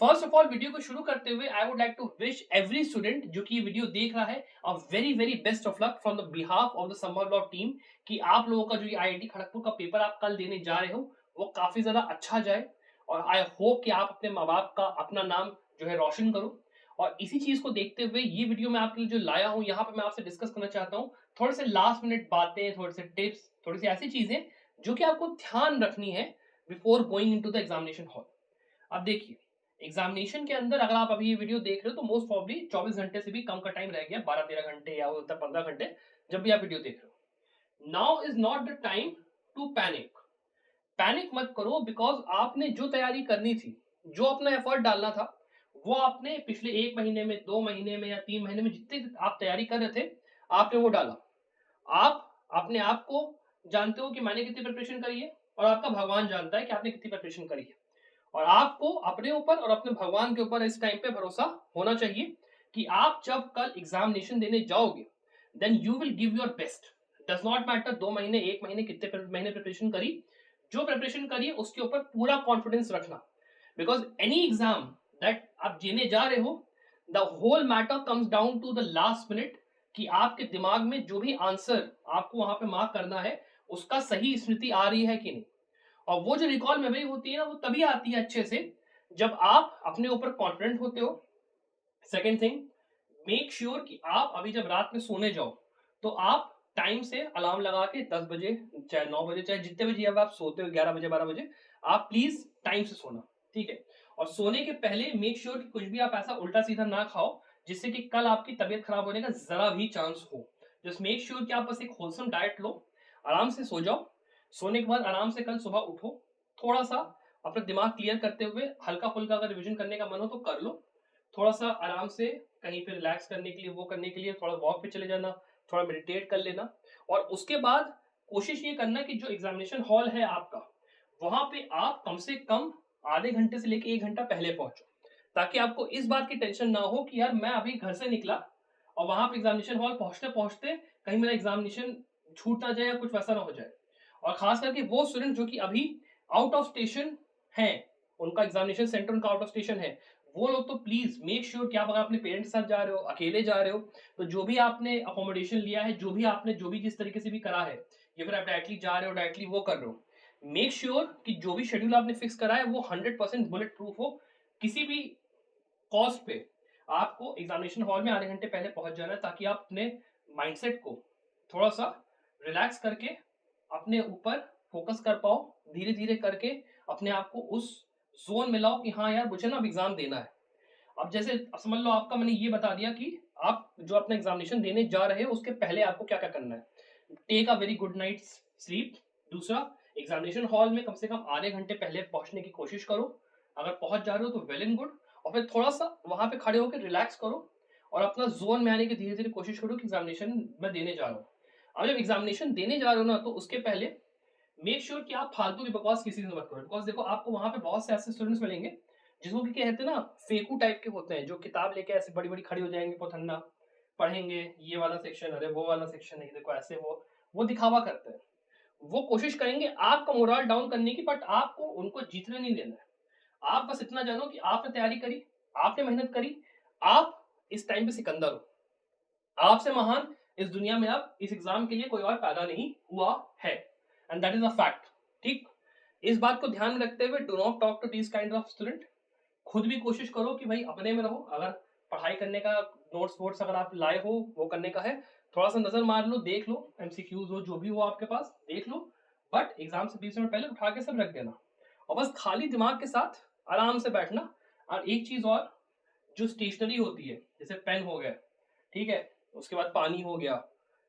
First of all video को शुरू करते हुए I would like to wish every student जो कि ये वीडियो देख रहा है a very very best of luck from the behalf of the summer law team कि आप लोगों का जो ये आईआईटी खड़गपुर का पेपर आप कल देने जा रहे हो वो काफी ज्यादा अच्छा जाए। और आई होप कि आप अपने माँ बाप का अपना नाम जो है रोशन करो। और इसी चीज को देखते हुए ये वीडियो मैं आपके लिए जो लाया हूँ यहाँ पे मैं आपसे डिस्कस करना चाहता हूँ थोड़े से लास्ट मिनट बातें, थोड़े से टिप्स, थोड़ी सी ऐसी चीजें जो कि आपको ध्यान रखनी है before going into the examination hall. अब देखिए, एग्जामिनेशन के अंदर अगर आप अभी ये वीडियो देख रहे हो तो मोस्ट प्रॉब्ली 24 घंटे से भी कम का टाइम रह गया, 12-13 घंटे या होता 15 घंटे। जब भी आप वीडियो देख रहे हो, now is not the time to panic. Panic मत करो बिकॉज आपने जो तैयारी करनी थी, जो अपना एफर्ट डालना था, वो आपने पिछले 1 महीने में, 2 महीने में या 3 महीने में जितने आप तैयारी कर रहे थे आपने वो डाला। आप अपने आप को जानते हो कि मैंने कितनी प्रिपरेशन करी है और आपका भगवान जानता है कि आपने कितनी प्रिपरेशन करी है। और आपको अपने ऊपर और अपने भगवान के ऊपर इस टाइम पे भरोसा होना चाहिए कि आप जब कल एग्जामिनेशन देने जाओगे then you will give your best. Does not matter 2 महीने, 1 महीने, कितने महीने प्रिपरेशन करी, जो प्रिपरेशन करी है उसके ऊपर पूरा कॉन्फिडेंस रखना। बिकॉज एनी एग्जाम दैट आप देने जा रहे हो, the whole matter comes down to the last minute कि आपके दिमाग में जो भी आंसर आपको वहां पे मार्क करना है उसका सही स्मृति आ रही है कि नहीं। और वो जो रिकॉल मेमोरी होती है ना वो तभी आती है अच्छे से जब आप अपने ऊपर कॉन्फिडेंट होते हो। सेकेंड थिंग, मेक श्योर कि आप अभी जब रात में सोने जाओ तो आप टाइम से अलार्म लगा के 10 बजे, चाहे 9 बजे, चाहे जितने बजे अब आप सोते हो, 11 बजे, 12 बजे, आप प्लीज टाइम से सोना। ठीक है। और सोने के पहले मेक श्योर कि कुछ भी आप ऐसा उल्टा सीधा ना खाओ जिससे कि कल आपकी तबीयत खराब होने का जरा भी चांस हो। जस्ट मेक श्योर कि आप बस एक होलसम डाइट लो, आराम से सो जाओ। सोने के बाद आराम से कल सुबह उठो, थोड़ा सा अपना दिमाग क्लियर करते हुए हल्का फुल्का अगर रिविजन करने का मन हो तो कर लो। थोड़ा सा आराम से कहीं पे रिलैक्स करने के लिए, वो करने के लिए थोड़ा वॉक पे चले जाना, थोड़ा मेडिटेट कर लेना। और उसके बाद कोशिश ये करना कि जो एग्जामिनेशन हॉल है आपका, वहां पे आप कम से कम आधे घंटे से लेके 1 घंटा पहले पहुंचो, ताकि आपको इस बात की टेंशन ना हो कि यार मैं अभी घर से निकला और वहां पे एग्जामिनेशन हॉल पहुंचते पहुंचते कहीं मेरा एग्जामिनेशन छूट ना जाए या कुछ वैसा ना हो जाए। और खास करके वो स्टूडेंट जो कि अभी आउट ऑफ स्टेशन हैं, उनका एग्जामिनेशन सेंटर उनका आउट ऑफ स्टेशन है, वो लोग तो प्लीज मेक श्योर कि आप अगर अपने पेरेंट्स के साथ जा रहे हो, अकेले जा रहे हो, तो जो भी आपने अकोमोडेशन लिया है, जो भी आपने जो भी जिस तरीके से भी करा है, या फिर आप डायरेक्टली जा रहे हो, डायरेक्टली वो कर रहे हो, मेक श्योर कि जो भी शेड्यूल आपने फिक्स करा है वो 100% बुलेट प्रूफ हो। किसी भी कॉस्ट पे आपको एग्जामिनेशन हॉल में आधे घंटे पहले पहुंच जाना है, ताकि आप अपने माइंडसेट को थोड़ा सा रिलैक्स करके अपने ऊपर फोकस कर पाओ, धीरे धीरे करके अपने आप को उस जोन में लाओ कि हाँ यार मुझे ना अब एग्जाम देना है। अब जैसे अब समझ लो आपका मैंने ये बता दिया कि आप जो अपना एग्जामिनेशन देने जा रहे हो उसके पहले आपको क्या क्या करना है। Take a very good night sleep. दूसरा, एग्जामिनेशन हॉल में कम से कम आधे घंटे पहले पहुंचने की कोशिश करो। अगर पहुंच जा रहे हो तो वेल एंड गुड। और फिर थोड़ा सा वहां पे खड़े होकर रिलैक्स करो और अपना जोन में आने की धीरे धीरे कोशिश करो कि एग्जामिनेशन मैं देने जा रहा हूँ। अब जब एग्जामिनेशन देने जा रहे हो ना तो उसके पहले मेक श्योर कि आप फालतू की बकवास किसी से मत करो। बिकॉज देखो आपको वहां पे बहुत से ऐसे स्टूडेंट्स मिलेंगे जिसको कि कहते हैं ना फेकू टाइप के होते हैं, जो किताब लेके ऐसे बड़ी बड़ी खड़ी हो जाएंगे, पोथन्ना पढ़ेंगे, ये वाला सेक्शन, अरे वो वाला सेक्शन है, देखो ऐसे वो दिखावा करते हैं। वो कोशिश करेंगे आपका मोरल डाउन करने की, बट आपको उनको जीतने नहीं देना है। आप बस इतना जानो कि आपने तैयारी करी, आपने मेहनत करी, आप इस टाइम पे सिकंदर हो। आपसे महान इस दुनिया में अब इस एग्जाम के लिए कोई और पैदा नहीं हुआ है, and that is a fact. ठीक। इस बात को ध्यान में रखते हुए do not talk to this kind of student. खुद भी कोशिश करो कि भाई अपने में रहो। अगर पढ़ाई करने का नोट्स वोट्स अगर आप लाए हो वो करने का है, थोड़ा सा नजर मार लो, देख लो, एमसीक्यूज हो जो भी हो आपके पास देख लो, बट एग्जाम से 20 मिनट पहले उठा के सब रख देना और बस खाली दिमाग के साथ आराम से बैठना। और एक चीज और, जो स्टेशनरी होती है जैसे पेन हो गया, ठीक है, उसके बाद पानी हो गया,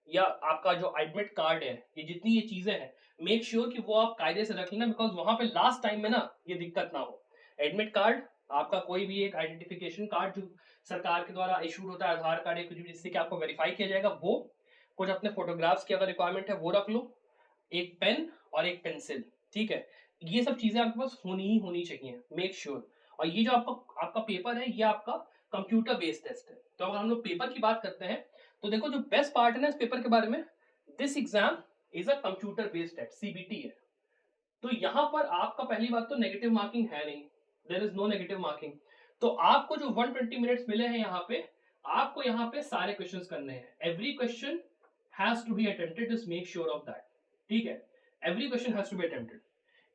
या आपका जो एडमिट कार्ड है, ये जितनी ये चीजें हैं, मेक श्योर कि वो आप कायदे से रख लेना। बिकॉज वहां पे लास्ट टाइम में ना ये दिक्कत ना हो। एडमिट कार्ड, आपका कोई भी एक आइडेंटिफिकेशन कार्ड जो सरकार के द्वारा इशूड होता है, आधार कार्ड या कुछ भी जिससे कि आपको वेरीफाई किया जाएगा, वो कुछ अपने फोटोग्राफ्स की अगर रिक्वायरमेंट है वो रख लो, एक पेन और एक पेंसिल। ठीक है, ये सब चीजें आपके पास होनी ही होनी चाहिए, मेक श्योर। और ये जो आपका आपका पेपर है ये आपका कंप्यूटर बेस्ड टेस्ट है। तो अगर हम लोग पेपर की बात करते हैं तो देखो जो बेस्ट पार्ट है ना इस पेपर के बारे में, this exam is a computer based test, CBT है। तो यहां पर आपका पहली बात तो नेगेटिव मार्किंग है नहीं, there is no negative marking. तो आपको जो 120 मिनट्स मिले हैं यहाँ पे, आपको यहाँ पे सारे क्वेश्चंस करने हैं। Every question has to be attempted, just make sure of that. ठीक है, every question has to be attempted.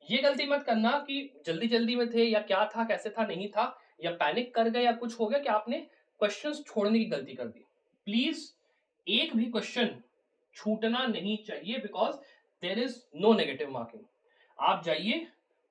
ये गलती मत करना कि जल्दी जल्दी में थे या क्या था कैसे था नहीं था, या पैनिक कर गए या कुछ हो गया कि आपने क्वेश्चंस छोड़ने की गलती कर दी। प्लीज एक भी क्वेश्चन छूटना नहीं चाहिए, because there is no negative marking. आप जाइए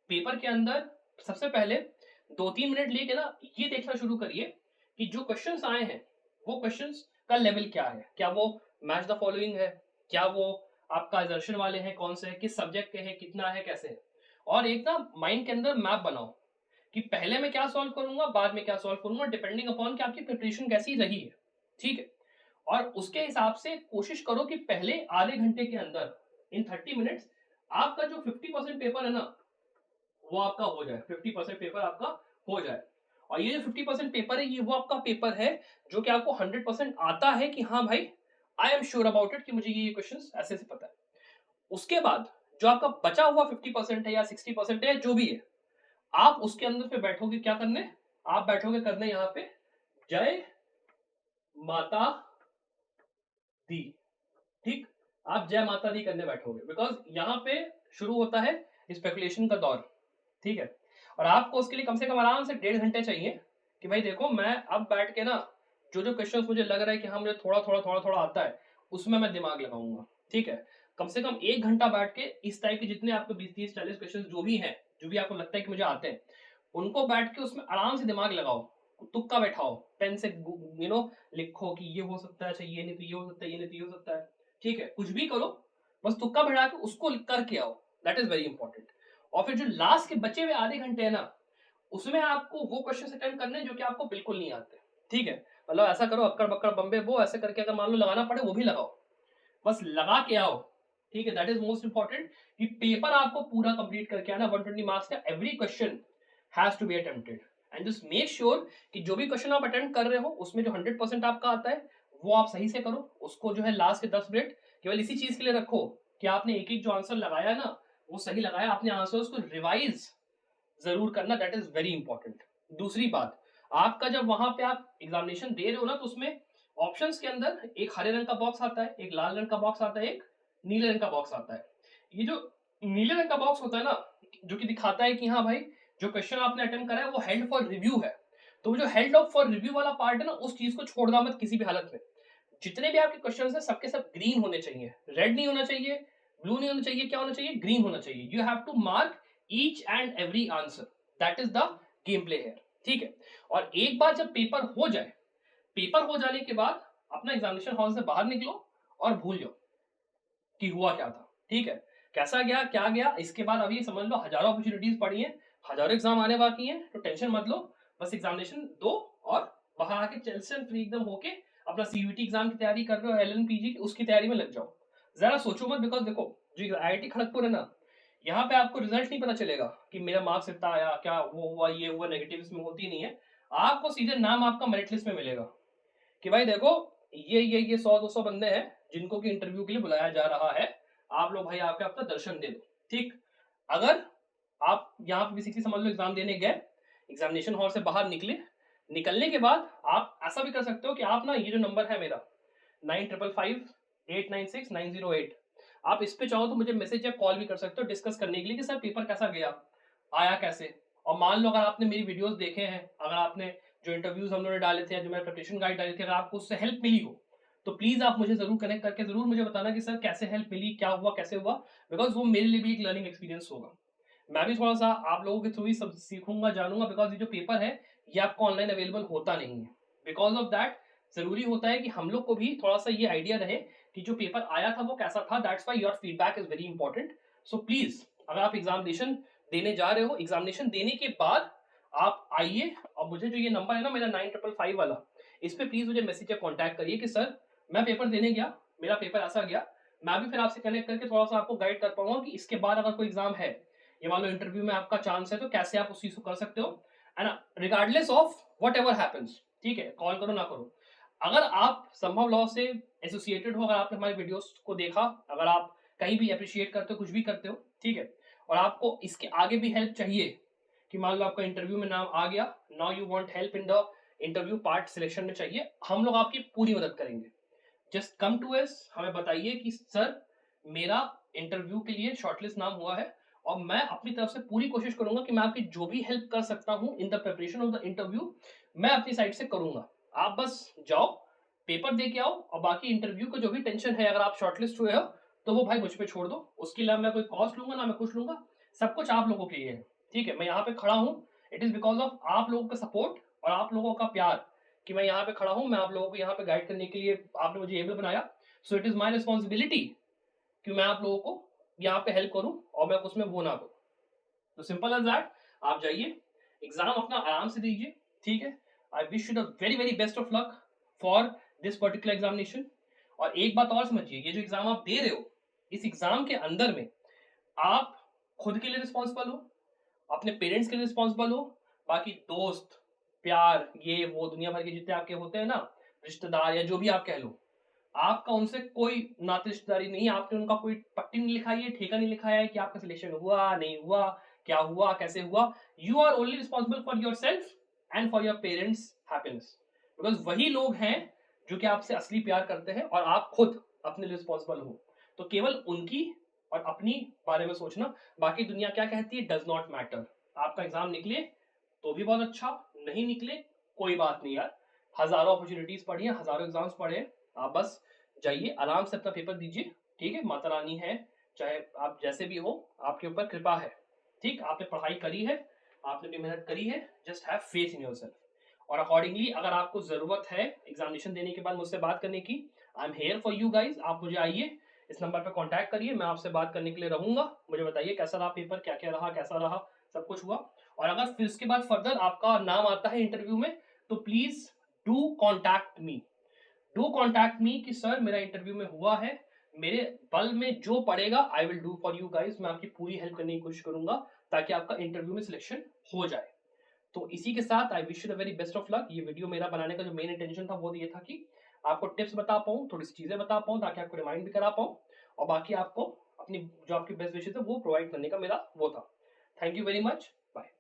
पेपर के अंदर, सबसे पहले 2-3 मिनट लेके ना ये देखना शुरू करिए कि जो क्वेश्चंस आए हैं वो क्वेश्चंस का लेवल क्या है, क्या वो मैच द फॉलोइंग है, क्या वो आपका असर्शन वाले हैं, कौन से है, किस सब्जेक्ट के हैं, कितना है, कैसे है। और एक ना माइंड के अंदर मैप बनाओ कि पहले मैं क्या सॉल्व करूंगा, बाद में क्या सॉल्व करूंगा, डिपेंडिंग अपॉन कि आपकी प्रिपरेशन कैसी रही है। ठीक है, और उसके हिसाब से कोशिश करो कि पहले आधे घंटे के अंदर, इन 30 मिनट्स, आपका जो 50% पेपर है ना वो आपका हो जाए, 50% पेपर आपका हो जाए। और ये जो 50% पेपर है, ये वो आपका पेपर है जो कि आपको 100% आता है कि हाँ भाई I am sure about it कि मुझे ये क्वेश्चंस ऐसे से पता है। उसके बाद जो आपका बचा हुआ 50% है या 60% है, जो भी है, आप उसके अंदर पे बैठोगे क्या करने, आप बैठोगे करने यहाँ पे जय माता दी। ठीक, आप जय माता दी करने बैठोगे, बिकॉज यहाँ पे शुरू होता है स्पेकुलेशन का दौर। ठीक है, और आपको उसके लिए कम से कम आराम से 1.5 घंटे चाहिए कि भाई देखो मैं अब बैठ के ना जो जो क्वेश्चन मुझे लग रहा है कि हाँ मुझे थोड़ा थोड़ा थोड़ा थोड़ा आता है, उसमें मैं दिमाग लगाऊंगा। ठीक है, कम से कम 1 घंटा बैठ के इस टाइप के जितने आपको 20-30-40 क्वेश्चन जो भी हैं, जो भी आपको लगता है कि मुझे आते हैं, उनको बैठ के उसमें आराम से दिमाग लगाओ, तुक्का बैठाओ, पेन से लिखो कि ये हो सकता है, अच्छा ये नहीं तो ये हो सकता है, ये नहीं तो ये हो सकता है। ठीक है, कुछ भी करो, बस तुक्का बैठा के उसको करके आओ, दैट इज वेरी इंपॉर्टेंट। और फिर जो लास्ट के बचे हुए आधे घंटे है ना, उसमें आपको वो क्वेश्चन अटेम्प्ट करने हैं जो कि आपको बिल्कुल नहीं आते। ठीक है, मतलब ऐसा करो अक्कड़ बक्कड़ बम्बे वो ऐसे करके, अगर मान लो लगाना पड़े वो भी लगाओ, बस लगा के आओ। ठीक है, दैट इज मोस्ट इंपॉर्टेंट कि पेपर आपको पूरा कंप्लीट करके आना। 120 मार्क्स का every question has to be attempted, and just make sure कि जो भी क्वेश्चन आप अटेम्प्ट कर रहे हो उसमें जो 100% आपका आता है वो आप सही से करो। उसको जो है लास्ट के 10 मिनट केवल इसी चीज के लिए रखो कि आपने एक एक जो आंसर लगाया ना वो सही लगाया, आपने आंसर्स को रिवाइज जरूर करना, दैट इज वेरी इंपॉर्टेंट। दूसरी बात, आपका जब वहां पे आप एग्जामिनेशन दे रहे हो ना, तो उसमें ऑप्शंस के अंदर एक हरे रंग का बॉक्स आता है, एक लाल रंग का बॉक्स आता है, एक नीले रंग का बॉक्स आता है। ये जो नीले रंग का बॉक्स होता है ना, जो कि दिखाता है कि हाँ भाई जो क्वेश्चन आपने अटेम्प्ट करा है वो हेल्ड फॉर रिव्यू है। तो वो जो हेल्ड ऑफ फॉर रिव्यू वाला पार्ट है ना, उस चीज को छोड़ना मत किसी भी हालत में। जितने भी आपके क्वेश्चन है सबके सब ग्रीन होने चाहिए, रेड नहीं होना चाहिए, ब्लू नहीं होना चाहिए, क्या होना चाहिए, ग्रीन होना चाहिए। You have to mark each and every answer, that is the game play here. ठीक है, और एक बार जब पेपर हो जाए, पेपर हो जाने के बाद अपना एग्जामिनेशन हॉल से बाहर निकलो और भूल जाओ कि हुआ क्या था। ठीक है, कैसा गया क्या गया, इसके बाद अभी समझ लो हजारों अपॉर्चुनिटीज पड़ी हैं, हजारों एग्जाम आने बाकी हैं, तो टेंशन मत लो, बस एग्जामिनेशन दो और बाहर आके टेंशन फ्री एकदम होके अपना सीयूटी एग्जाम की तैयारी कर रहे हो, एलएनपीजी की उसकी तैयारी में लग जाओ। जरा सोचो मत, बिकॉज देखो जो आईआईटी खड़गपुर है ना, यहाँ पे आपको रिजल्ट नहीं पता चलेगा कि मेरा मार्क्स इतना आया, क्या वो हुआ ये हुआ, नेगेटिव इसमें होती नहीं है। आपको सीधे नाम आपका मेरिट लिस्ट में मिलेगा कि भाई देखो ये 100-200 बंदे हैं जिनको कि इंटरव्यू के लिए बुलाया जा रहा है, आप लोग भाई आके अपना दर्शन दे दो। ठीक, अगर आप यहाँ पे बेसिकली समझ लो एग्जाम देने गए, एग्जामिनेशन हॉल से बाहर निकले, निकलने के बाद आप ऐसा भी कर सकते हो कि आप ना ये जो नंबर है मेरा 9555896908, आप इस पे चाहो तो मुझे मैसेज या कॉल भी कर सकते हो डिस्कस करने के लिए कि सर पेपर कैसा गया, आया कैसे। और मान लो अगर आपने मेरी वीडियोस देखे हैं, अगर आपने जो इंटरव्यूज हम लोगों ने डाले थे, जो मैंने प्रिपरेशन गाइड डाली थी, अगर आपको उससे हेल्प मिली हो तो प्लीज आप मुझे जरूर कनेक्ट करके जरूर मुझे बताना कि सर कैसे हेल्प मिली, क्या हुआ, कैसे हुआ, बिकॉज वो मेरे लिए भी एक लर्निंग एक्सपीरियंस होगा। मैं भी थोड़ा सा आप लोगों के थ्रू ही सब सीखूंगा जानूंगा, बिकॉज ये जो पेपर है ये आपको ऑनलाइन अवेलेबल होता नहीं है। बिकॉज ऑफ दैट जरूरी होता है कि हम लोग को भी थोड़ा सा ये आइडिया रहे कि जो पेपर आया था वो कैसा था। That's why your feedback is very important. So please अगर आप एग्जामिनेशन देने जा रहे हो, एग्जामिनेशन देने के बाद आप आइए और मुझे जो ये नंबर है ना मेरा 9555 वाला, इस पे प्लीज मुझे मैसेज या कॉन्टैक्ट करिए कि सर मैं पेपर देने गया, मेरा पेपर ऐसा गया। मैं भी फिर आपसे कनेक्ट करके थोड़ा सा आपको गाइड कर पाऊंगा कि इसके बाद अगर कोई एग्जाम है, ये मान लो इंटरव्यू में आपका चांस है, तो कैसे आप उस चीज को कर सकते हो, है ना, regardless of what ever happens. ठीक है, कॉल करो ना करो, अगर आप संभव लॉ से एसोसिएटेड हो, अगर आपने हमारे वीडियोस को देखा, अगर आप कहीं भी अप्रिशिएट करते हो, कुछ भी करते हो, ठीक है, और आपको इसके आगे भी हेल्प चाहिए कि मान लो आपका इंटरव्यू में नाम आ गया, now you want help in the interview part selection में चाहिए, हम लोग आपकी पूरी मदद करेंगे। जस्ट कम टू अस, हमें बताइए कि सर मेरा इंटरव्यू के लिए शॉर्टलिस्ट नाम हुआ है और मैं अपनी तरफ से पूरी कोशिश करूंगा कि मैं आपकी जो भी हेल्प कर सकता हूं in the preparation of the interview मैं अपनी साइड से करूंगा। आप बस जाओ, पेपर दे के आओ और बाकी इंटरव्यू का जो भी टेंशन है, अगर आप शॉर्टलिस्ट हुए हो तो वो भाई मुझ पे छोड़ दो। उसके लिए मैं कोई कॉस्ट लूंगा ना मैं कुछ लूंगा, सब कुछ आप लोगों के लिए है। ठीक है, मैं यहाँ पे खड़ा हूँ, इट इज बिकॉज ऑफ आप लोगों का सपोर्ट और आप लोगों का प्यार कि मैं यहाँ पे खड़ा हूँ, मैं आप लोगों को यहाँ पे गाइड करने के लिए आपने मुझे एबल बनाया। So it is my responsibility कि मैं आप लोगों को यहाँ पे हेल्प करूँ और मैं उसमें वो ना करूँ। तो सिंपल एज दैट, आप जाइए, एग्जाम अपना आराम से दीजिए। ठीक है, I wish you the very very best of luck for this particular examination. और एक बात और समझिए, ये जो एग्जाम आप दे रहे हो, इस एग्जाम के अंदर में आप खुद के लिए रिस्पॉन्सिबल हो, अपने पेरेंट्स के लिए रिस्पॉन्सिबल हो, बाकी दोस्त, प्यार, ये वो दुनिया भर के जितने आपके होते हैं ना रिश्तेदार या जो भी आप कह लो, आपका उनसे कोई नाते रिश्तेदारी नहीं है। आपने उनका कोई पट्टी नहीं लिखाई है, ठेका नहीं लिखाया है कि आपका सिलेक्शन हुआ नहीं हुआ, क्या हुआ कैसे हुआ। You are only responsible for yourself and for your parents happiness, because वही लोग हैं जो कि आपसे असली प्यार करते हैं और आप खुद अपने लिए रिस्पॉन्सिबल हो। तो केवल उनकी और अपनी बारे में सोचना, बाकी दुनिया क्या कहती है डज नॉट मैटर। आपका एग्जाम निकले तो भी बहुत अच्छा, नहीं निकले कोई बात नहीं यार, हजारों अपॉर्चुनिटीज पड़ी हैं, हजारों एग्जाम्स पड़े हैं, आप बस जाइए आराम से अपना पेपर दीजिए। ठीक है, माता रानी है, चाहे आप जैसे भी हो, आपके ऊपर कृपा है। ठीक, आपने पढ़ाई करी है, आपने भी मेहनत करी है, just have faith in yourself. और अकॉर्डिंगली अगर आपको जरूरत है एग्जामिनेशन देने के बाद मुझसे बात करने की, I am here for you guys. आप मुझे आइए, इस नंबर पर कांटेक्ट करिए, मैं आपसे बात करने के लिए रहूंगा। मुझे बताइए कैसा रहा पेपर, क्या क्या रहा, कैसा रहा, सब कुछ हुआ। और अगर फिर इसके बाद फर्दर आपका नाम आता है इंटरव्यू में तो please do contact me, do contact me कि सर मेरा इंटरव्यू में हुआ है, मेरे बल में जो पड़ेगा I will do for you guys. मैं आपकी पूरी हेल्प करने की कोशिश करूंगा ताकि आपका इंटरव्यू में सिलेक्शन हो जाए। तो इसी के साथ I wish you the very best of luck. ये वीडियो मेरा बनाने का जो मेन इंटेंशन था वो ये था कि आपको टिप्स बता पाऊँ, थोड़ी सी चीजें बता पाऊँ ताकि आपको रिमाइंड भी करा पाऊँ और बाकी आपको अपनी जो आपकी बेस्ट विशेज है वो प्रोवाइड करने का मेरा वो था। Thank you very much, bye.